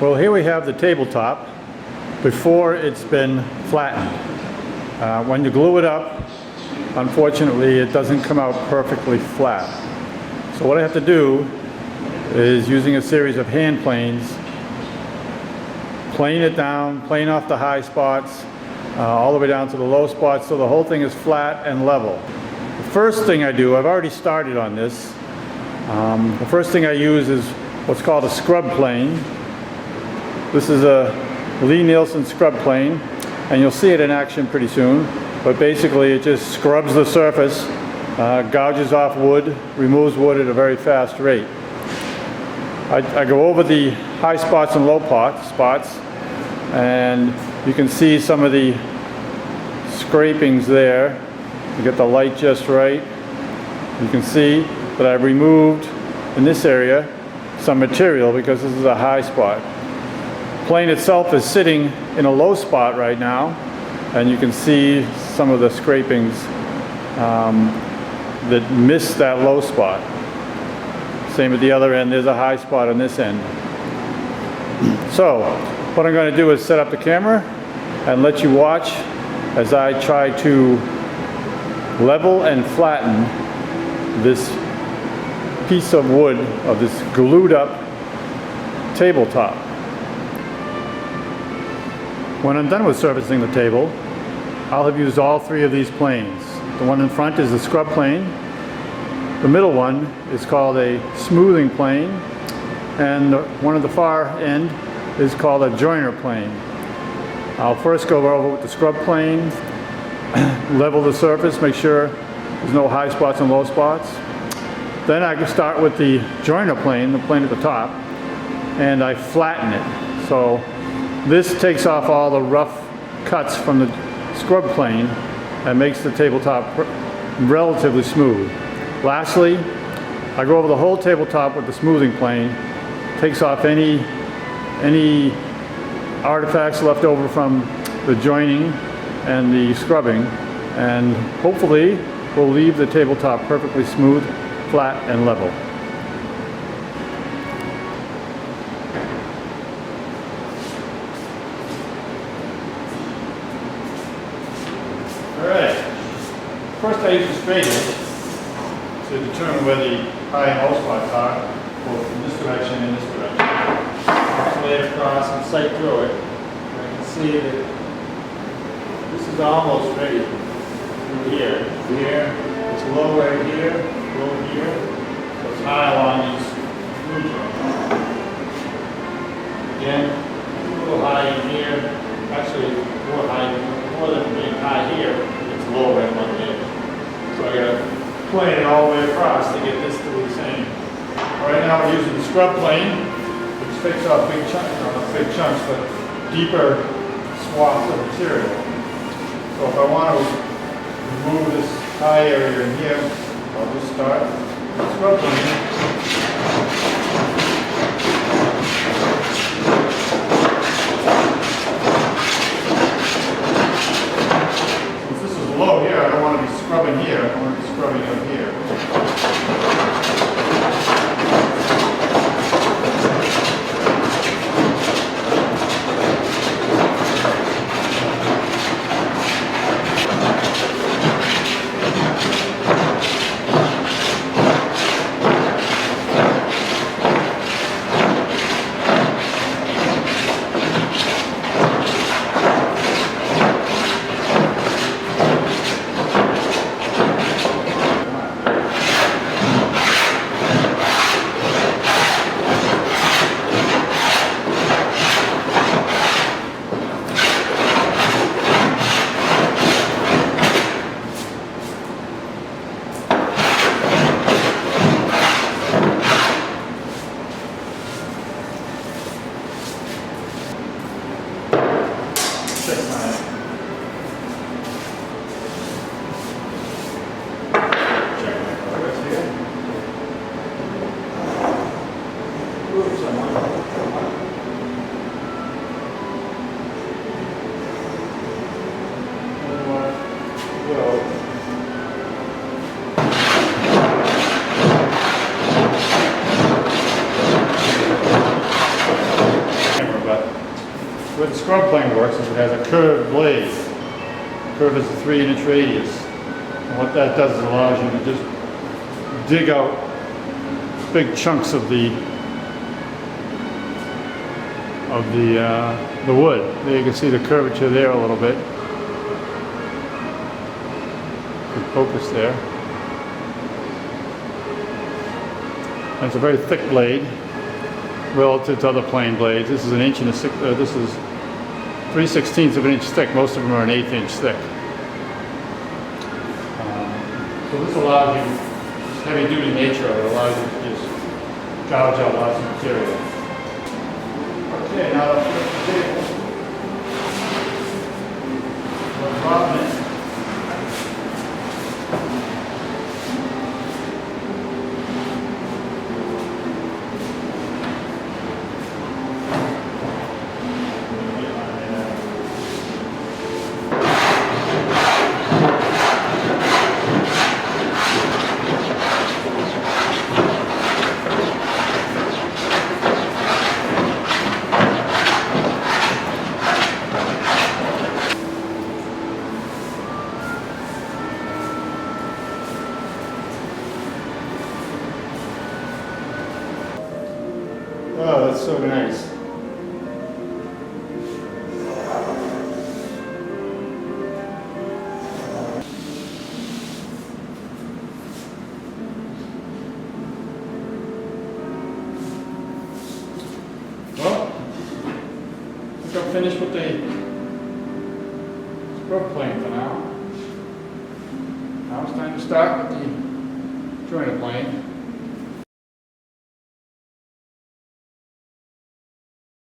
Well, here we have the tabletop before it's been flattened. When you glue it up, unfortunately, it doesn't come out perfectly flat. So what I have to do is, using a series of hand planes, plane it down, plane off the high spots, all the way down to the low spots, so the whole thing is flat and level. The first thing I do, I've already started on this, the first thing I use is what's called a scrub plane. This is a Lie-Nielsen scrub plane, and you'll see it in action pretty soon. But basically it just scrubs the surface, gouges off wood, removes wood at a very fast rate. I go over the high spots and low spots, and you can see some of the scrapings there. You get the light just right. You can see that I've removed in this area some material because this is a high spot. The plane itself is sitting in a low spot right now, and you can see some of the scrapings that miss that low spot. Same at the other end, there's a high spot on this end. So what I'm going to do is set up the camera and let you watch as I try to level and flatten this piece of wood, of this glued up tabletop. When I'm done with surfacing the table, I'll have used all three of these planes. The one in front is the scrub plane. The middle one is called a smoothing plane, and the one at the far end is called a joiner plane. I'll first go over with the scrub plane, level the surface, make sure there's no high spots and low spots. Then I can start with the joiner plane, the plane at the top, and I flatten it. So this takes off all the rough cuts from the scrub plane and makes the tabletop relatively smooth. Lastly, I go over the whole tabletop with the smoothing plane, takes off any artifacts left over from the joining and the scrubbing, and hopefully will leave the tabletop perfectly smooth, flat, and level. Alright, first I use a straightedge to determine where the high and low spots are, both in this direction and this direction. So lay it across and sight through it. And I can see that this is almost ready through here. Here, it's low right here, low here. So it's high along these glue joints. Again, a little high in here. Actually, more than being high here, it's low right along the edge. So I gotta plane it all the way across to get this to be the same. Right now we're using the scrub plane, which takes off big chunks, not big chunks, but deeper swaths of material. So if I want to remove this high area in here, I'll just start with the scrub plane. Since this is low here, I don't want to be scrubbing here, I want to be scrubbing up here. scrub plane works is it has a curved blade. The curve is a 3-inch radius. And what that does is allows you to just dig out big chunks of the wood. There you can see the curvature there a little bit. You can focus there. And it's a very thick blade relative to other plane blades. This is an inch and a six. This is 3/16 of an inch thick. Most of them are an 1/8 inch thick. So this allows you, this heavy-duty nature of it allows you to just gouge out lots of material. Okay, now let's flip the table. We're dropping it. Oh, that's so nice. Well, I think I'm finished with the scrub plane for now. Now it's time to start with the jointed plane.